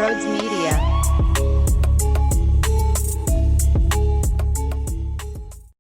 Crossroads Media.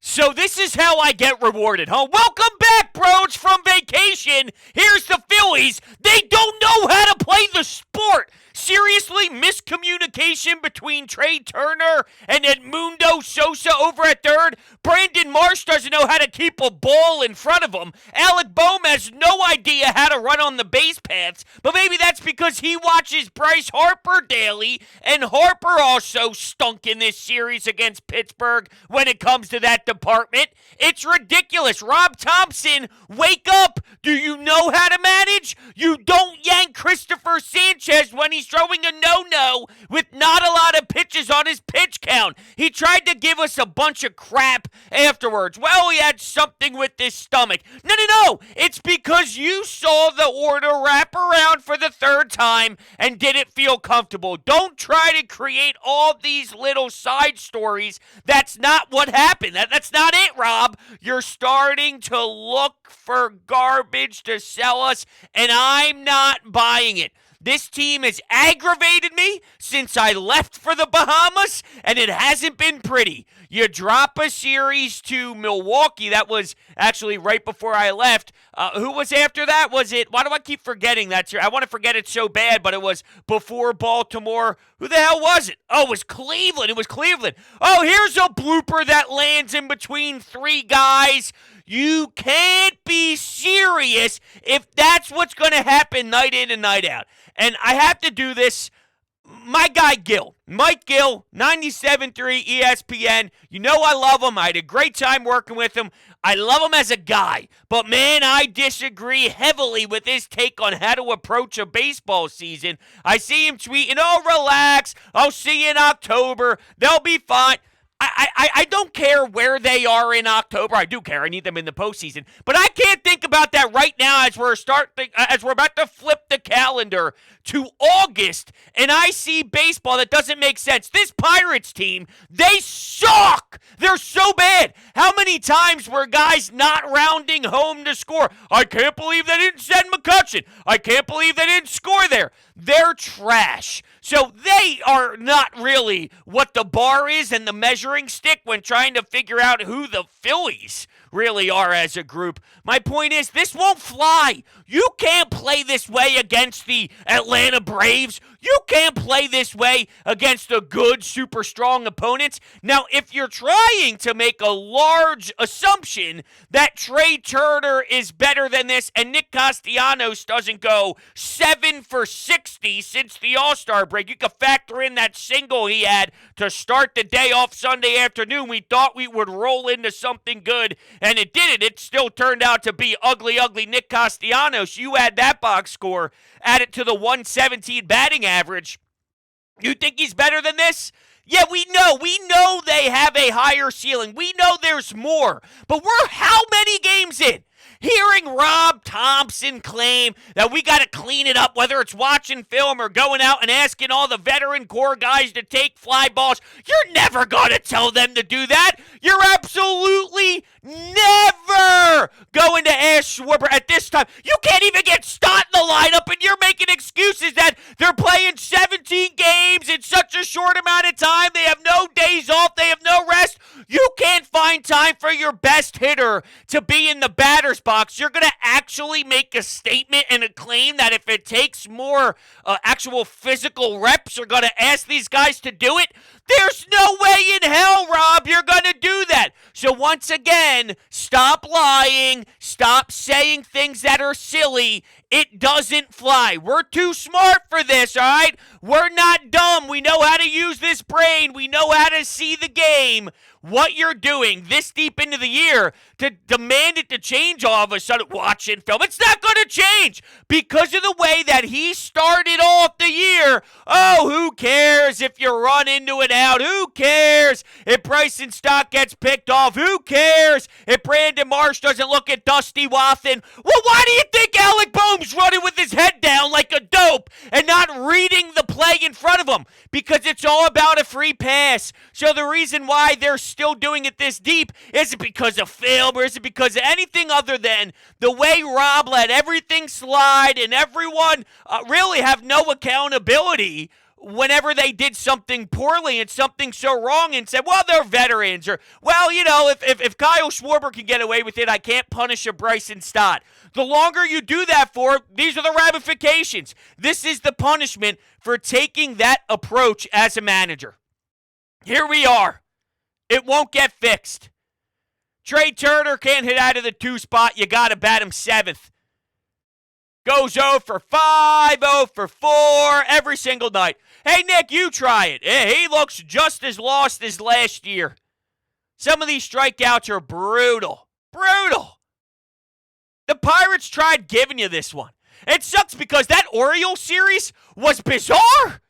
So this is how I get rewarded, huh? Welcome back, bros, from vacation. Here's the Phillies. They don't know how to play the sport. Seriously, miscommunication between Trey Turner and Edmundo Sosa over at third. Brandon Marsh doesn't know how to keep a ball in front of him. Alec Boehm has no idea how to run on the base paths, but maybe that's because he watches Bryce Harper daily, and Harper also stunk in this series against Pittsburgh when it comes to that department. It's ridiculous. Rob Thompson, wake up. Do you know how to manage? You don't yank Christopher Sanchez when he's throwing a no-no with not a lot of pitches on his pitch count. He tried to give us a bunch of crap afterwards. Well, he had something with his stomach. No. It's because you saw the order wrap around for the third time and didn't feel comfortable. Don't try to create all these little side stories. That's not what happened. That's not it, Rob. You're starting to look for garbage to sell us, and I'm not buying it. This team has aggravated me since I left for the Bahamas, and it hasn't been pretty. You drop a series to Milwaukee. That was actually right before I left. Who was after that? Was it? Why do I keep forgetting that? I want to forget it so bad, but it was before Baltimore. Who the hell was it? Oh, it was Cleveland. It was Cleveland. Oh, here's a blooper that lands in between three guys. You can't be serious if that's what's going to happen night in and night out. And I have to do this. My guy Gill, Mike Gill, 97.3 ESPN. You know I love him. I had a great time working with him. I love him as a guy. But, man, I disagree heavily with his take on how to approach a baseball season. I see him tweeting, oh, relax. I'll see you in October. They'll be fine. I don't care where they are in October. I do care. I need them in the postseason. But I can't think about that right now as we're about to flip the calendar to August, and I see baseball that doesn't make sense. This Pirates team, they suck. They're so bad. How many times were guys not rounding home to score? I can't believe they didn't send McCutchen. I can't believe they didn't score there. They're trash. So they are not really what the bar is and the measuring stick when trying to figure out who the Phillies really are as a group. My point is, this won't fly. You can't play this way against the Atlanta Braves. You can't play this way against the good, super strong opponents. Now, if you're trying to make a large assumption that Trey Turner is better than this and Nick Castellanos doesn't go 7 for 60 since the All-Star break, you can factor in that single he had to start the day off Sunday afternoon. We thought we would roll into something good, and it didn't. It still turned out to be ugly Nick Castellanos. You add that box score, add it to the 117 batting average. You think he's better than this? Yeah, we know. We know they have a higher ceiling. We know there's more. But we're how many games in? Hearing Rob Thompson claim that we got to clean it up, whether it's watching film or going out and asking all the veteran core guys to take fly balls, you're never going to tell them to do that. You're absolutely never going to ask Schwarber at this time. You can't even get Stott in the lineup, and you're making excuses that they're playing 17 games in such a short amount of time. They have no days off. They have no rest. You can't find time for your best hitter to be in the batter's box. You're going to actually make a statement and a claim that if it takes more actual physical reps, you're going to ask these guys to do it? There's no way in hell, Rob, you're going to do that. So once again, stop lying. Stop saying things that are silly. It doesn't fly. We're too smart for this, all right? We're not dumb. We know how to use this brain. We know how to see the game. What you're doing this deep into the year to demand it to change all of a sudden, watching film, it's not going to change because of the way that he started off the year. Oh, who cares if you run into it out? Who cares if Bryson Stott gets picked off? Who cares if Brandon Marsh doesn't look at Dusty Wathan? Well, why do you think Alec Boehm's running with his head down like a dope and not reading the play in front of him? Because it's all about a free pass. So the reason why they're still doing it this deep isn't because of film or is it because of anything other than the way Rob let everything slide and everyone really have no accountability. whenever they did something poorly and something so wrong and said, well, they're veterans, or, well, if Kyle Schwarber can get away with it, I can't punish a Bryson Stott. The longer you do that for, these are the ramifications. This is the punishment for taking that approach as a manager. Here we are. It won't get fixed. Trey Turner can't hit out of the 2 spot. You got to bat him 7th. Goes 0 for 5, 0 for 4 every single night. Hey, Nick, you try it. He looks just as lost as last year. Some of these strikeouts are brutal. Brutal. The Pirates tried giving you this one. It sucks because that Orioles series was bizarre.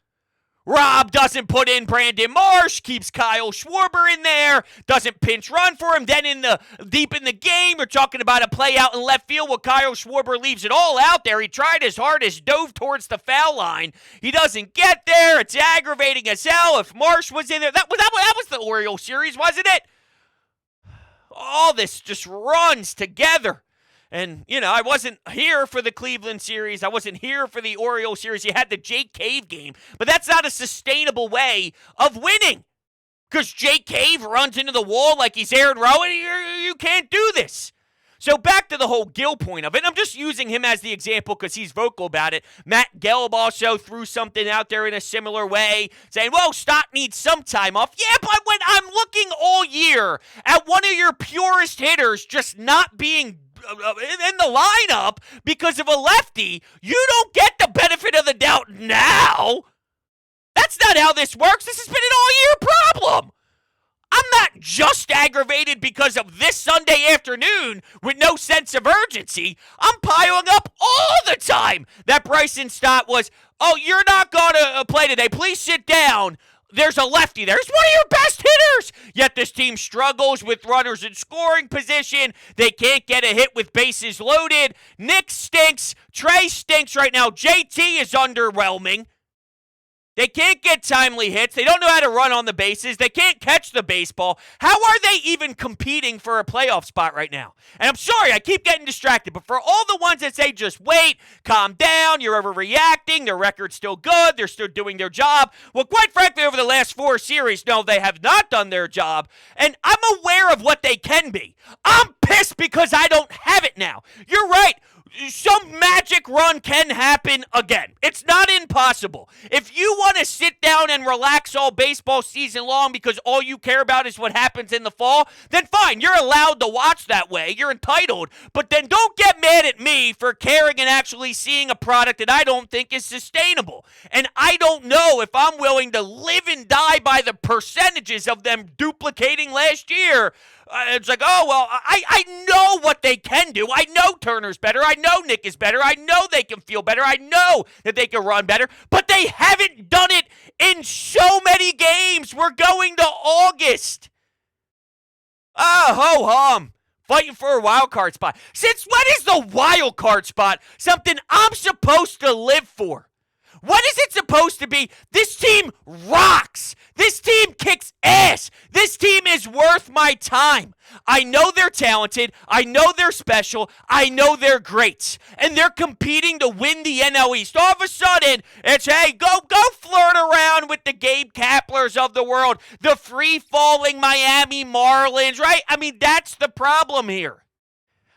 Rob doesn't put in Brandon Marsh, keeps Kyle Schwarber in there, doesn't pinch run for him. Then deep in the game, we're talking about a play out in left field where Kyle Schwarber leaves it all out there. He tried his hardest, dove towards the foul line. He doesn't get there. It's aggravating as hell. If Marsh was in there, that was the Orioles series, wasn't it? All this just runs together. And, I wasn't here for the Cleveland series. I wasn't here for the Orioles series. You had the Jake Cave game. But that's not a sustainable way of winning. Because Jake Cave runs into the wall like he's Aaron Rowan. You can't do this. So back to the whole Gill point of it. I'm just using him as the example because he's vocal about it. Matt Gelb also threw something out there in a similar way, saying, well, Stott needs some time off. Yeah, but when I'm looking all year at one of your purest hitters just not being in the lineup because of a lefty, you don't get the benefit of the doubt now. That's not how this works. This has been an all-year problem. I'm not just aggravated because of this Sunday afternoon with no sense of urgency. I'm piling up all the time that Bryson Stott was, oh, you're not going to play today. Please sit down. There's a lefty there. He's one of your best hitters. Yet this team struggles with runners in scoring position. They can't get a hit with bases loaded. Nick stinks. Trey stinks right now. JT is underwhelming. They can't get timely hits. They don't know how to run on the bases. They can't catch the baseball. How are they even competing for a playoff spot right now? And I'm sorry, I keep getting distracted, but for all the ones that say just wait, calm down, you're overreacting, their record's still good, they're still doing their job. Well, quite frankly, over the last 4 series, no, they have not done their job, and I'm aware of what they can be. I'm pissed because I don't have it now. You're right. Some magic run can happen again. It's not impossible. If you want to sit down and relax all baseball season long because all you care about is what happens in the fall, then fine, you're allowed to watch that way. You're entitled. But then don't get mad at me for caring and actually seeing a product that I don't think is sustainable. And I don't know if I'm willing to live and die by the percentages of them duplicating last year. It's like, oh, well, I know what they can do. I know Turner's better. I know Nick is better. I know they can feel better. I know that they can run better. But they haven't done it in so many games. We're going to August. Ho-hum. Fighting for a wild card spot. Since when is the wild card spot something I'm supposed to live for? What is it supposed to be? This team rocks. This team kicks ass. This team is worth my time. I know they're talented. I know they're special. I know they're great. And they're competing to win the NL East. All of a sudden, it's, hey, go flirt around with the Gabe Kaplers of the world, the free-falling Miami Marlins, right? I mean, that's the problem here.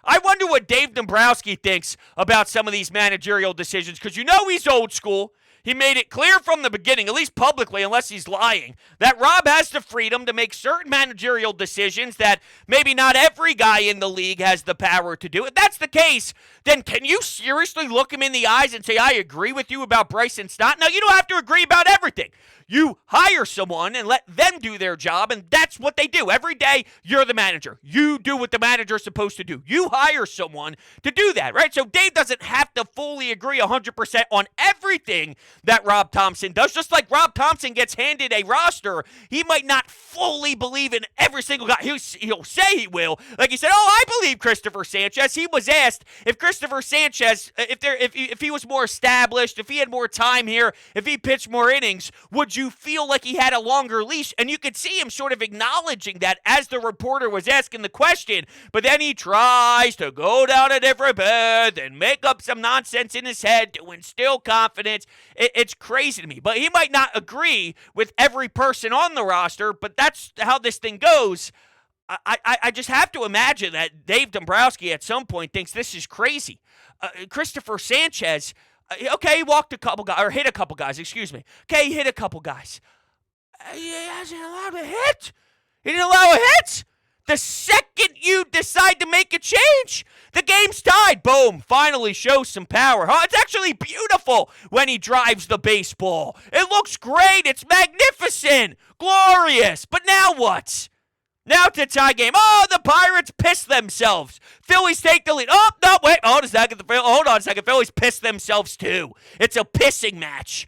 I wonder what Dave Dombrowski thinks about some of these managerial decisions, because he's old school. He made it clear from the beginning, at least publicly, unless he's lying, that Rob has the freedom to make certain managerial decisions that maybe not every guy in the league has the power to do. If that's the case, then can you seriously look him in the eyes and say, I agree with you about Bryson Stott? Now, you don't have to agree about everything. You hire someone and let them do their job, and that's what they do. Every day, you're the manager. You do what the manager's supposed to do. You hire someone to do that, right? So Dave doesn't have to fully agree 100% on everything that Rob Thomson does. Just like Rob Thomson gets handed a roster, he might not fully believe in every single guy. He'll say he will. Like he said, I believe Christopher Sanchez. He was asked if Christopher Sanchez, if he was more established, if he had more time here, if he pitched more innings, would you feel like he had a longer leash? And you could see him sort of acknowledging that as the reporter was asking the question, but then he tries to go down a different path and make up some nonsense in his head to instill confidence. It's crazy to me. But he might not agree with every person on the roster, but that's how this thing goes. I just have to imagine that Dave Dombrowski at some point thinks this is crazy. Christopher Sanchez, okay, he walked a couple guys, or hit a couple guys, excuse me. Okay, he hit a couple guys. He hasn't allowed a hit. He didn't allow a hit. The second you decide to make a change, the game's tied. Boom. Finally shows some power. Huh? It's actually beautiful when he drives the baseball. It looks great. It's magnificent. Glorious. But now what? Now it's a tie game. Oh, the Pirates piss themselves. Phillies take the lead. Oh, no, wait. Hold on a second. Phillies piss themselves too. It's a pissing match.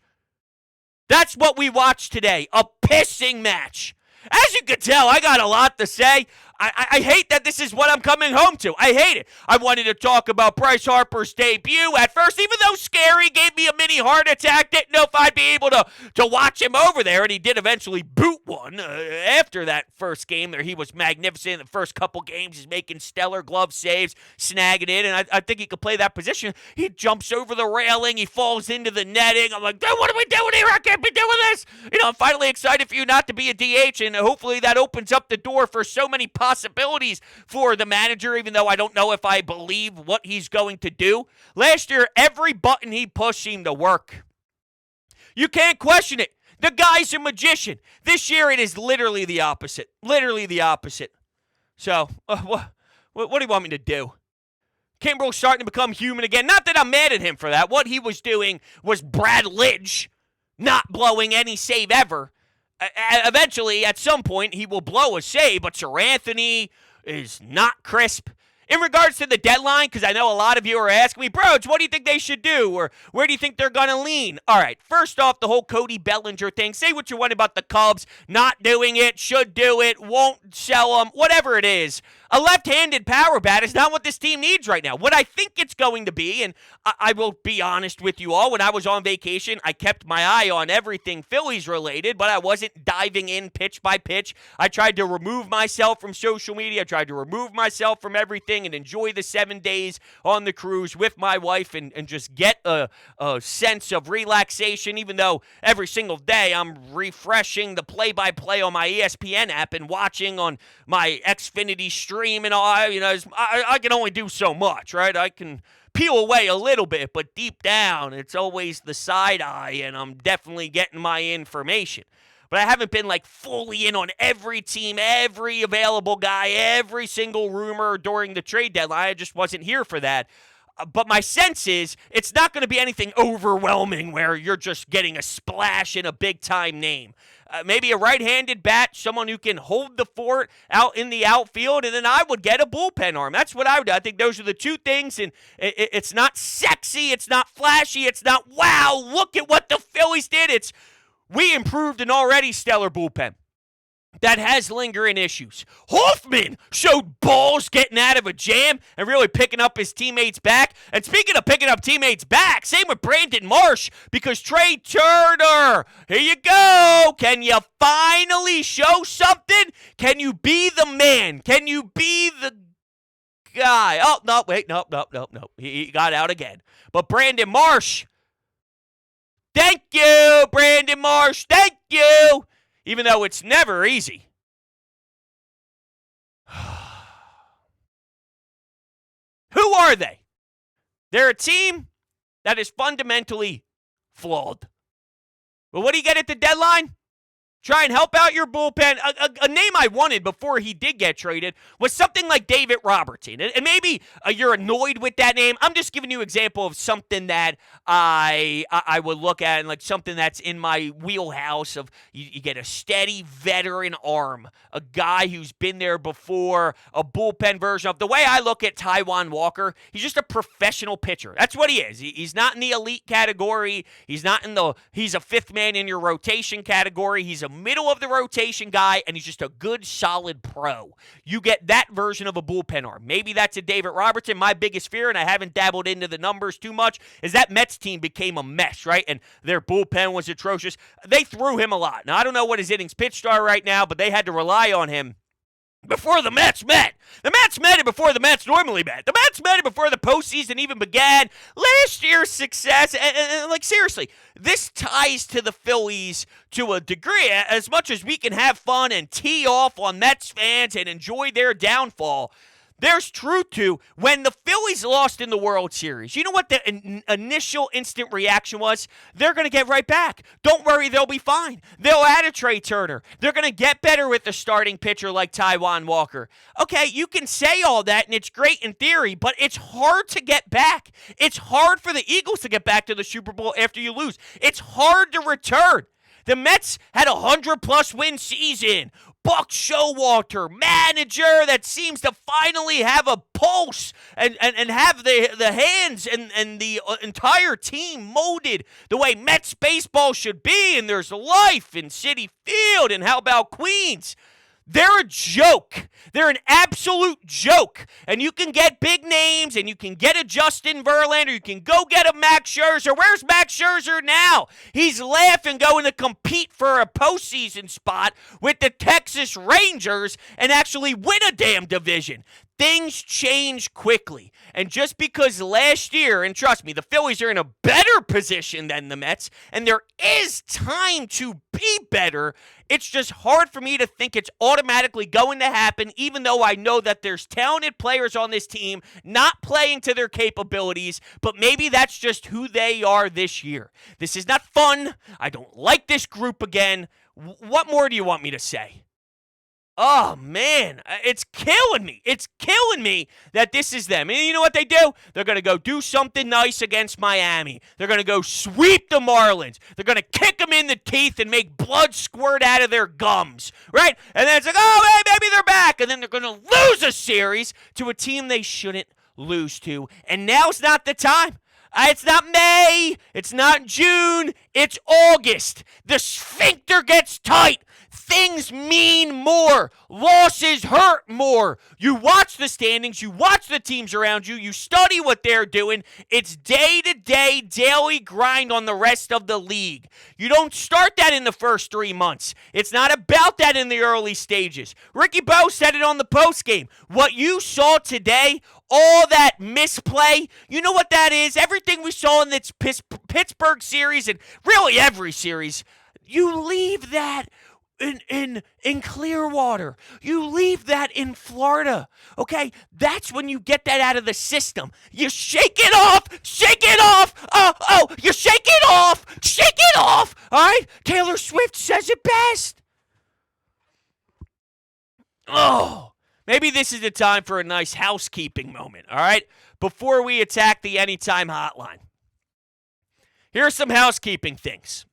That's what we watched today. A pissing match. As you can tell, I got a lot to say. I hate that this is what I'm coming home to. I hate it. I wanted to talk about Bryce Harper's debut at first, even though Scary gave me a mini heart attack. Didn't know if I'd be able to watch him over there, and he did eventually boot one after that first game there. He was magnificent in the first couple games. He's making stellar glove saves, snagging it, and I think he could play that position. He jumps over the railing. He falls into the netting. I'm like, dude, what are we doing here? I can't be doing this. I'm finally excited for you not to be a DH, and hopefully that opens up the door for so many possibilities for the manager, even though I don't know if I believe what he's going to do. Last year, every button he pushed seemed to work. You can't question it. The guy's a magician. This year, it is literally the opposite. Literally the opposite. So, what do you want me to do? Kimbrel's starting to become human again. Not that I'm mad at him for that. What he was doing was Brad Lidge not blowing any save ever. Eventually, at some point, he will blow a save, but Sir Anthony is not crisp. In regards to the deadline, because I know a lot of you are asking me, Broach, what do you think they should do? Or where do you think they're going to lean? All right, first off, the whole Cody Bellinger thing. Say what you want about the Cubs not doing it, should do it, won't sell them, whatever it is. A left-handed power bat is not what this team needs right now. What I think it's going to be, and I will be honest with you all, when I was on vacation, I kept my eye on everything Phillies related, but I wasn't diving in pitch by pitch. I tried to remove myself from social media. I tried to remove myself from everything and enjoy the 7 days on the cruise with my wife and just get a sense of relaxation, even though every single day I'm refreshing the play-by-play on my ESPN app and watching on my Xfinity stream and all. I can only do so much, right? I can peel away a little bit, but deep down, it's always the side eye, and I'm definitely getting my information. But I haven't been fully in on every team, every available guy, every single rumor during the trade deadline. I just wasn't here for that. But my sense is it's not going to be anything overwhelming where you're just getting a splash in a big-time name. Maybe a right-handed bat, someone who can hold the fort out in the outfield, and then I would get a bullpen arm. That's what I would do. I think those are the two things, and it's not sexy, it's not flashy, it's not, wow, look at what the Phillies did. It's, we improved an already stellar bullpen that has lingering issues. Hoffman showed balls getting out of a jam and really picking up his teammates back. And speaking of picking up teammates back, same with Brandon Marsh, because Trey Turner, here you go. Can you finally show something? Can you be the man? Can you be the guy? Oh, no, wait, no. He got out again. But Brandon Marsh, thank you, Brandon Marsh, thank you. Even though it's never easy. Who are they? They're a team that is fundamentally flawed. But what do you get at the deadline? Try and help out your bullpen. A name I wanted before he did get traded was something like David Robertson. And maybe you're annoyed with that name. I'm just giving you an example of something that I would look at and something that's in my wheelhouse of you get a steady veteran arm, a guy who's been there before, a bullpen version of. The way I look at Taijuan Walker, he's just a professional pitcher. That's what he is. He's not in the elite category. He's a fifth man in your rotation category. He's a middle of the rotation guy, and he's just a good, solid pro. You get that version of a bullpen arm. Maybe that's a David Robertson. My biggest fear, and I haven't dabbled into the numbers too much, is that Mets team became a mess, right? And their bullpen was atrocious. They threw him a lot. Now, I don't know what his innings pitched are right now, but they had to rely on him before the Mets met. The Mets met it before the Mets normally met. The Mets met it before the postseason even began. Last year's success, and like seriously, this ties to the Phillies to a degree. As much as we can have fun and tee off on Mets fans and enjoy their downfall, there's truth to when the Phillies lost in the World Series. You know what the initial instant reaction was? They're going to get right back. Don't worry, they'll be fine. They'll add a Trey Turner. They're going to get better with the starting pitcher like Taijuan Walker. Okay, you can say all that, and it's great in theory, but it's hard to get back. It's hard for the Eagles to get back to the Super Bowl after you lose. It's hard to return. The Mets had a 100-plus win season. Buck Showalter, manager that seems to finally have a pulse and have the hands and the entire team molded the way Mets baseball should be, and there's life in Citi Field, and how about Queens? They're a joke. They're an absolute joke. And you can get big names, and you can get a Justin Verlander. You can go get a Max Scherzer. Where's Max Scherzer now? He's laughing going to compete for a postseason spot with the Texas Rangers and actually win a damn division. Things change quickly. And just because last year, and trust me, the Phillies are in a better position than the Mets, and there is time to be better, it's just hard for me to think it's automatically going to happen, even though I know that there's talented players on this team not playing to their capabilities, but maybe that's just who they are this year. This is not fun. I don't like this group again. What more do you want me to say? Oh, man, it's killing me. It's killing me that this is them. And you know what they do? They're going to go do something nice against Miami. They're going to go sweep the Marlins. They're going to kick them in the teeth and make blood squirt out of their gums, right? And then it's like, oh, hey, maybe they're back. And then they're going to lose a series to a team they shouldn't lose to. And now's not the time. It's not May. It's not June. It's August. The sphincter gets tight. Things mean more. Losses hurt more. You watch the standings. You watch the teams around you. You study what they're doing. It's day-to-day, daily grind on the rest of the league. You don't start that in the first 3 months. It's not about that in the early stages. Ricky Bowe said it on the postgame. What you saw today, all that misplay, you know what that is? Everything we saw in this Pittsburgh series, and really every series, you leave that in Clearwater. You leave that in Florida. Okay? That's when you get that out of the system. You shake it off. Shake it off. You shake it off. Shake it off. All right? Taylor Swift says it best. Oh, maybe this is the time for a nice housekeeping moment. All right? Before we attack the Anytime Hotline. Here are some housekeeping things.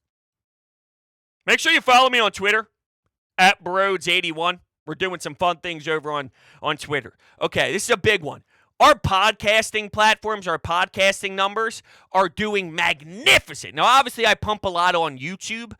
Make sure you follow me on Twitter. At Broads81. We're doing some fun things over on Twitter. Okay, this is a big one. Our podcasting platforms, our podcasting numbers are doing magnificent. Now, obviously, I pump a lot on YouTube.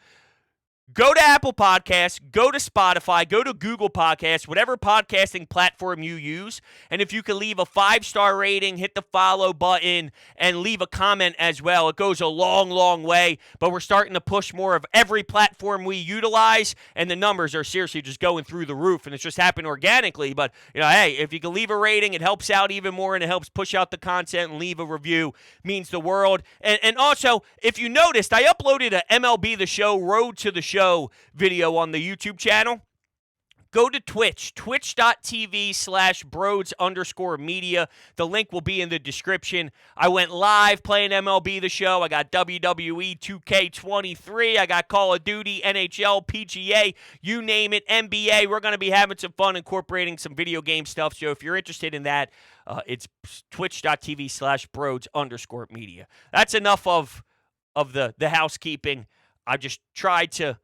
Go to Apple Podcasts, go to Spotify, go to Google Podcasts, whatever podcasting platform you use. And if you can leave a 5-star rating, hit the follow button, and leave a comment as well. It goes a long, long way. But we're starting to push more of every platform we utilize, and the numbers are seriously just going through the roof. And it's just happened organically. But, hey, if you can leave a rating, it helps out even more, and it helps push out the content, and leave a review means the world. And also, if you noticed, I uploaded a MLB The Show, Road to the Show video on the YouTube channel. Go to Twitch, twitch.tv/Broads_media. The link will be in the description. I went live playing MLB The Show. I got WWE 2K23. I got Call of Duty, NHL, PGA, you name it, NBA. We're going to be having some fun incorporating some video game stuff. So if you're interested in that, it's twitch.tv/Broads_media. That's enough of the housekeeping. I just tried to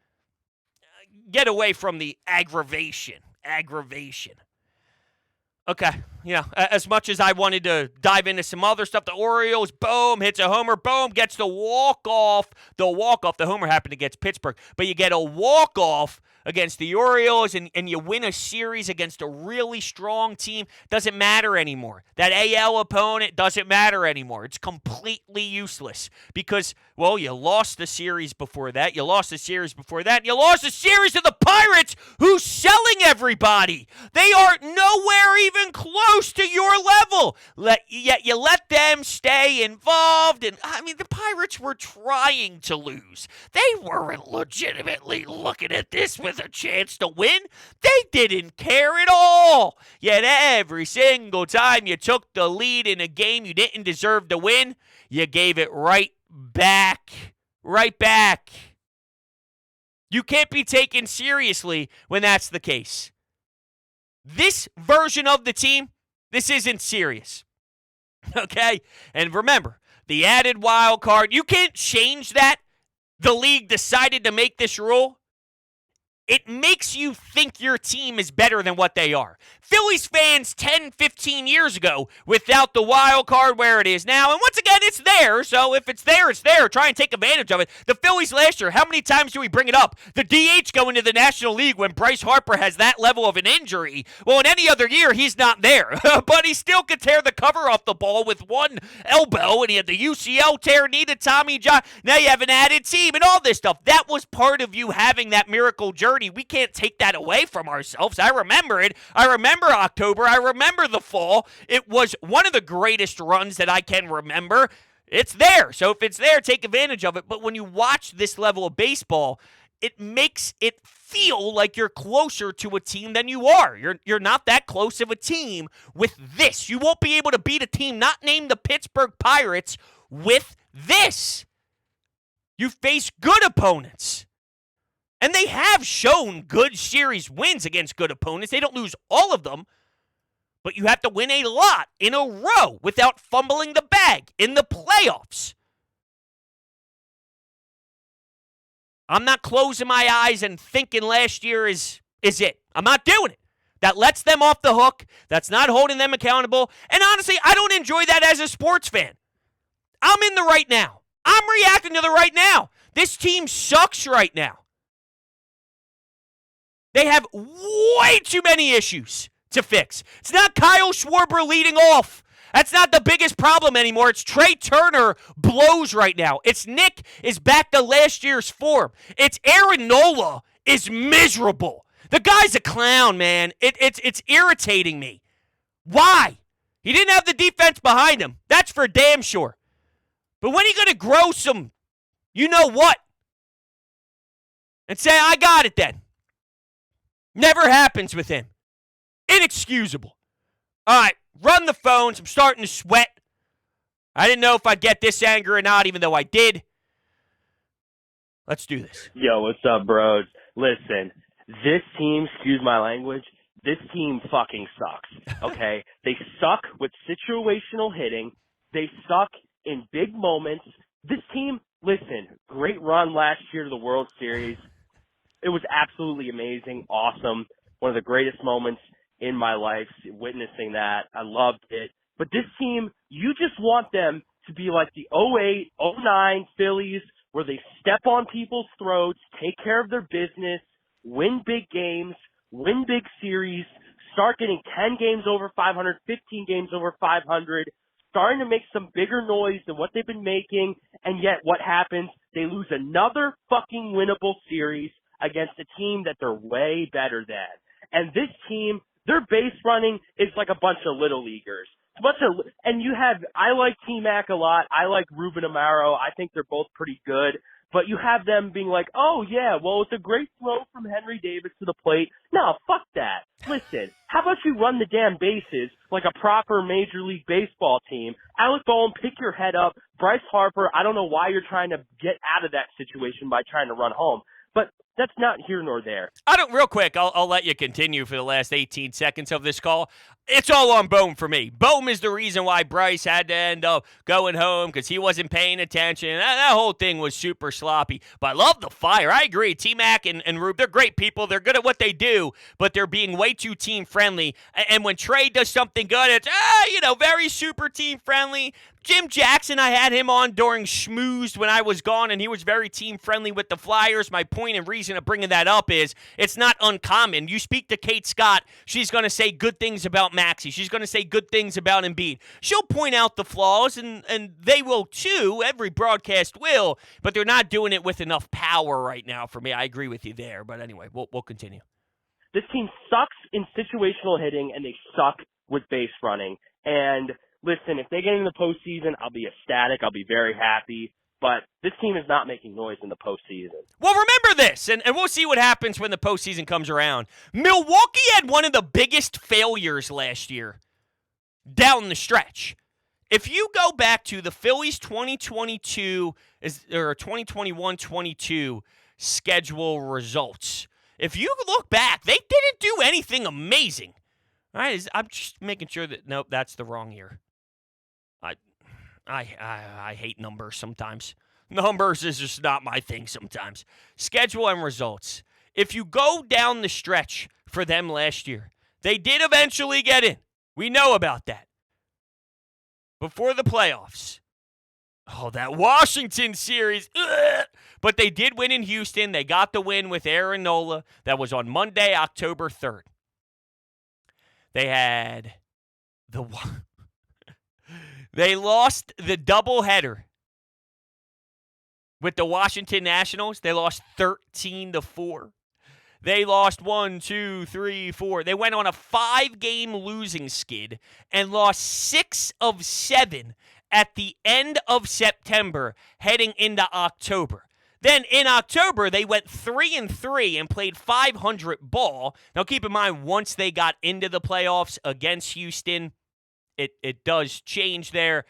get away from the aggravation. Okay, as much as I wanted to dive into some other stuff, the Orioles, boom, hits a homer, boom, gets the walk-off. The homer happened against Pittsburgh, but you get a walk-off against the Orioles, and you win a series against a really strong team. Doesn't matter anymore. That AL opponent doesn't matter anymore. It's completely useless because, well, you lost the series before that. You lost the series before that. You lost the series to the Pirates, who's selling everybody. They are nowhere even close to your level. Yet you let them stay involved. And, I mean, the Pirates were trying to lose. They weren't legitimately looking at this with a chance to win. They didn't care at all. Yet every single time you took the lead in a game you didn't deserve to win, you gave it right back. Right back. You can't be taken seriously when that's the case. This version of the team, this isn't serious. Okay? And remember, the added wild card, you can't change that. The league decided to make this rule. It makes you think your team is better than what they are. Phillies fans 10, 15 years ago, without the wild card where it is now, and once again, it's there, so if it's there, it's there. Try and take advantage of it. The Phillies last year, how many times do we bring it up? The DH going to the National League when Bryce Harper has that level of an injury. Well, in any other year, he's not there, but he still could tear the cover off the ball with one elbow, and he had the UCL tear, needed Tommy John. Now you have an added team and all this stuff. That was part of you having that miracle journey. We can't take that away from ourselves. I remember it. I remember October. I remember the fall. It was one of the greatest runs that I can remember. It's there. So if it's there, take advantage of it. But when you watch this level of baseball, it makes it feel like you're closer to a team than you are. You're not that close of a team with this. You won't be able to beat a team not named the Pittsburgh Pirates with this. You face good opponents. And they have shown good series wins against good opponents. They don't lose all of them. But you have to win a lot in a row without fumbling the bag in the playoffs. I'm not closing my eyes and thinking last year is it. I'm not doing it. That lets them off the hook. That's not holding them accountable. And honestly, I don't enjoy that as a sports fan. I'm in the right now. I'm reacting to the right now. This team sucks right now. They have way too many issues to fix. It's not Kyle Schwarber leading off. That's not the biggest problem anymore. It's Trey Turner blows right now. It's Nick is back to last year's form. It's Aaron Nola is miserable. The guy's a clown, man. It's irritating me. Why? He didn't have the defense behind him. That's for damn sure. But when are you going to grow some you-know-what? And say, I got it then. Never happens with him. Inexcusable. All right, run the phones. I'm starting to sweat. I didn't know if I'd get this anger or not, even though I did. Let's do this. Yo, what's up, bros? Listen, this team, excuse my language, this team fucking sucks, okay? They suck with situational hitting. They suck in big moments. This team, listen, great run last year to the World Series. It was absolutely amazing, awesome, one of the greatest moments in my life, witnessing that. I loved it. But this team, you just want them to be like the 08, 09 Phillies, where they step on people's throats, take care of their business, win big games, win big series, start getting 10 games over 500, 15 games over 500, starting to make some bigger noise than what they've been making, and yet what happens? They lose another fucking winnable series against a team that they're way better than. And this team, their base running is like a bunch of little leaguers. And you have, I like T-Mac a lot. I like Ruben Amaro. I think they're both pretty good. But you have them being like, oh, yeah, well, it's a great throw from Henry Davis to the plate. No, fuck that. Listen, how about you run the damn bases like a proper Major League Baseball team? Alec Bowen, pick your head up. Bryce Harper, I don't know why you're trying to get out of that situation by trying to run home. But that's not here nor there. Real quick, I'll let you continue for the last 18 seconds of this call. It's all on Bohm for me. Bohm is the reason why Bryce had to end up going home because he wasn't paying attention. That whole thing was super sloppy. But I love the fire. I agree. T-Mac and Rube, they're great people. They're good at what they do, but they're being way too team-friendly. And when Trey does something good, it's, very super team-friendly. Jim Jackson, I had him on during Schmoozed when I was gone, and he was very team-friendly with the Flyers. My point and reason of bringing that up is it's not uncommon. You speak to Kate Scott, she's going to say good things about Maxey. She's going to say good things about Embiid. She'll point out the flaws, and they will too. Every broadcast will, but they're not doing it with enough power right now for me. I agree with you there, but anyway, we'll continue. This team sucks in situational hitting, and they suck with base running. And listen, if they get into the postseason, I'll be ecstatic. I'll be very happy. But this team is not making noise in the postseason. Well, remember this, and we'll see what happens when the postseason comes around. Milwaukee had one of the biggest failures last year down the stretch. If you go back to the Phillies 2022 or 2021-22 schedule results, if you look back, they didn't do anything amazing. All right, I'm just making sure that, nope, that's the wrong year. I hate numbers sometimes. Numbers is just not my thing sometimes. Schedule and results. If you go down the stretch for them last year, they did eventually get in. We know about that. Before the playoffs. Oh, that Washington series. Ugh. But they did win in Houston. They got the win with Aaron Nola. That was on Monday, October 3rd. They had they lost the doubleheader with the Washington Nationals. They lost 13-4. They lost 1, 2, 3, 4. They went on a 5-game losing skid and lost 6 of 7 at the end of September, heading into October. Then in October, they went 3-3 and played .500 ball. Now, keep in mind, once they got into the playoffs against Houston, it does change there.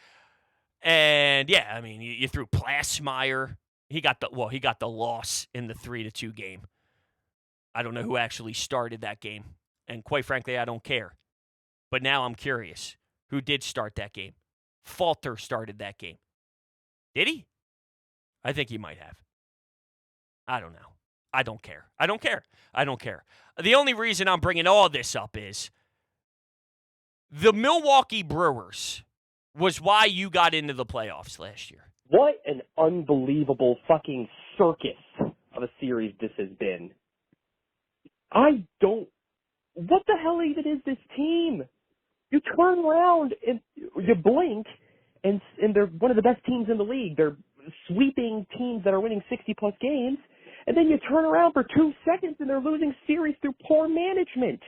And yeah, I mean, you threw Plasmeyer. He got the loss in the 3-2 game. I don't know who actually started that game, and quite frankly, I don't care. But now I'm curious, who did start that game? Falter started that game. Did he? I think he might have. I don't know. I don't care. The only reason I'm bringing all this up is the Milwaukee Brewers was why you got into the playoffs last year. What an unbelievable fucking circus of a series this has been. What the hell even is this team? You turn around and you blink, and they're one of the best teams in the league. They're sweeping teams that are winning 60-plus games, and then you turn around for 2 seconds and they're losing series through poor management.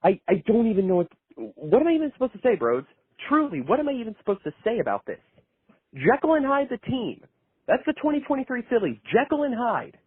I don't even know what am I even supposed to say, bros? Truly, what am I even supposed to say about this? Jekyll and Hyde, the team. That's the 2023 Phillies. Jekyll and Hyde.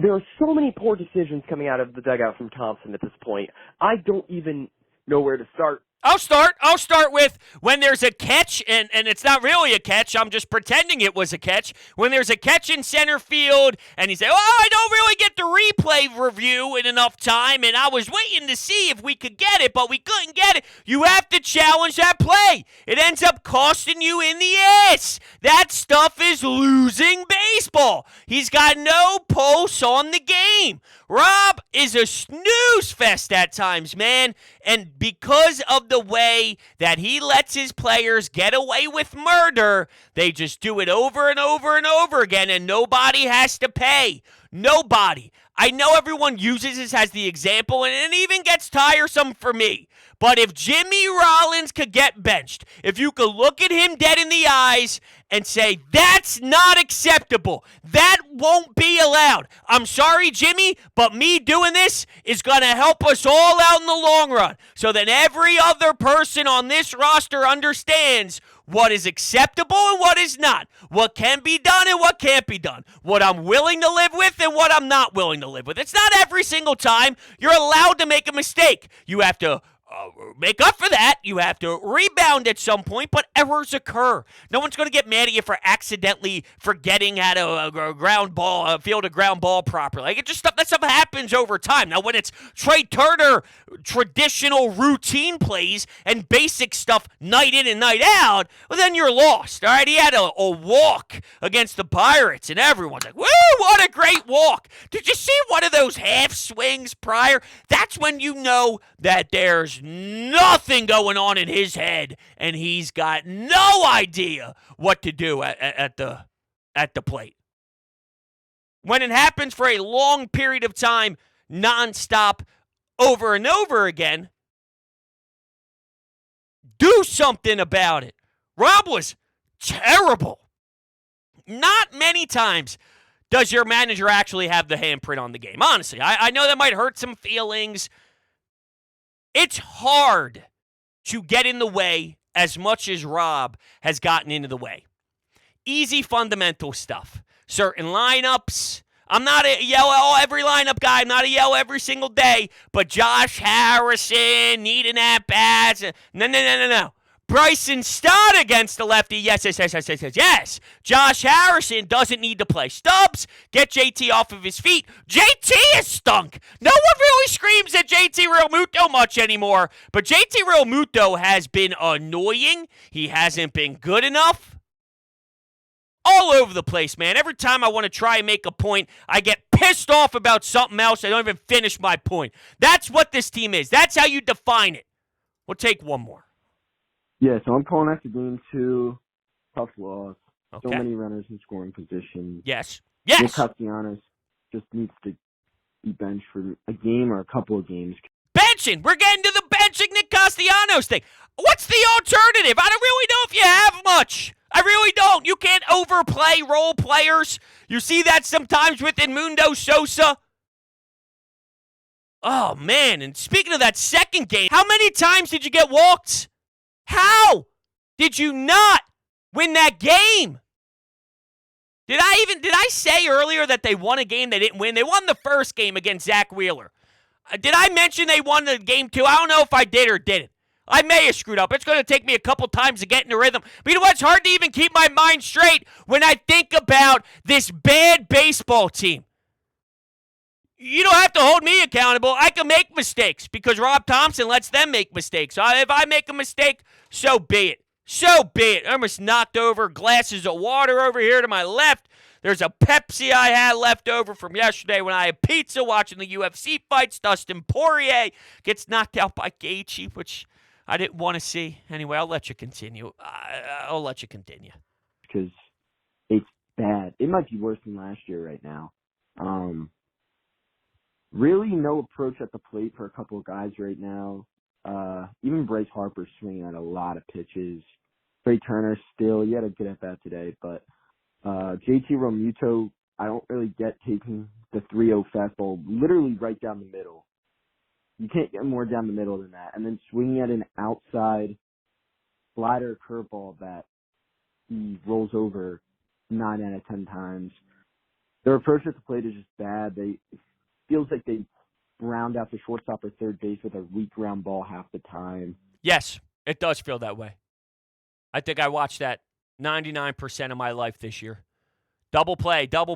There are so many poor decisions coming out of the dugout from Thompson at this point. I don't even know where to start. I'll start with when there's a catch, and it's not really a catch. I'm just pretending it was a catch. When there's a catch in center field, and he said, I don't really get the replay review in enough time, and I was waiting to see if we could get it, but we couldn't get it. You have to challenge that play. It ends up costing you in the ass. That stuff is losing baseball. He's got no pulse on the game. Rob is a snooze fest at times, man. And because of the way that he lets his players get away with murder, they just do it over and over and over again, and nobody has to pay. Nobody. I know everyone uses this as the example, and it even gets tiresome for me. But if Jimmy Rollins could get benched, if you could look at him dead in the eyes and say, that's not acceptable, that won't be allowed. I'm sorry, Jimmy, but me doing this is going to help us all out in the long run so that every other person on this roster understands what is acceptable and what is not, what can be done and what can't be done, what I'm willing to live with and what I'm not willing to live with. It's not every single time you're allowed to make a mistake. You have to make up for that. You have to rebound at some point, but errors occur. No one's going to get mad at you for accidentally forgetting how to field a ground ball properly. Like, that stuff happens over time. Now, when it's Trey Turner traditional routine plays and basic stuff night in and night out, well, then you're lost. All right, he had a walk against the Pirates, and everyone's like, "Woo, what a great walk!" Did you see one of those half swings prior? That's when you know that there's nothing going on in his head, and he's got no idea what to do at the plate. When it happens for a long period of time, nonstop, over and over again, do something about it. Rob was terrible. Not many times does your manager actually have the handprint on the game. Honestly, I know that might hurt some feelings. It's hard to get in the way as much as Rob has gotten into the way. Easy fundamental stuff. Certain lineups. I'm not a yell every lineup guy. I'm not a yell every single day. But Josh Harrison needing at-bats. No. Bryson Stott against the lefty. Yes. Josh Harrison doesn't need to play. Stubbs, get JT off of his feet. JT has stunk. No one really screams at JT Realmuto much anymore, but JT Realmuto has been annoying. He hasn't been good enough. All over the place, man. Every time I want to try and make a point, I get pissed off about something else. I don't even finish my point. That's what this team is. That's how you define it. We'll take one more. Yeah, so I'm calling after game 2. Tough loss. Okay. So many runners in scoring position. Yes. Nick Castellanos just needs to be benched for a game or a couple of games. Benching. We're getting to the benching Nick Castellanos thing. What's the alternative? I don't really know if you have much. I really don't. You can't overplay role players. You see that sometimes with Edmundo Sosa. Oh, man. And speaking of that second game, how many times did you get walked? How did you not win that game? Did I say earlier that they won a game they didn't win? They won the first game against Zach Wheeler. Did I mention they won the game 2? I don't know if I did or didn't. I may have screwed up. It's going to take me a couple times to get in the rhythm. But you know what? It's hard to even keep my mind straight when I think about this bad baseball team. You don't have to hold me accountable. I can make mistakes because Rob Thompson lets them make mistakes. So if I make a mistake, so be it. So be it. I almost knocked over glasses of water over here to my left. There's a Pepsi I had left over from yesterday when I had pizza watching the UFC fights. Dustin Poirier gets knocked out by Gaethje, which I didn't want to see. Anyway, I'll let you continue. Because it's bad. It might be worse than last year right now. Really no approach at the plate for a couple of guys right now. Even Bryce Harper's swinging at a lot of pitches. Trey Turner still, he had a good at-bat today, but JT Realmuto, I don't really get taking the 3-0 fastball literally right down the middle. You can't get more down the middle than that. And then swinging at an outside slider curveball that he rolls over 9 out of 10 times. Their approach at the plate is just bad. It feels like they round out the shortstop or third base with a weak ground ball half the time. Yes, it does feel that way. I think I watched that 99% of my life this year. Double play. All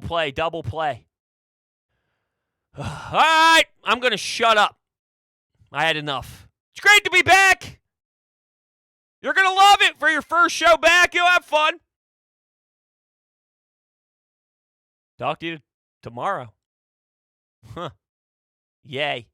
right, I'm going to shut up. I had enough. It's great to be back. You're going to love it for your first show back. You'll have fun. Talk to you tomorrow. Yay.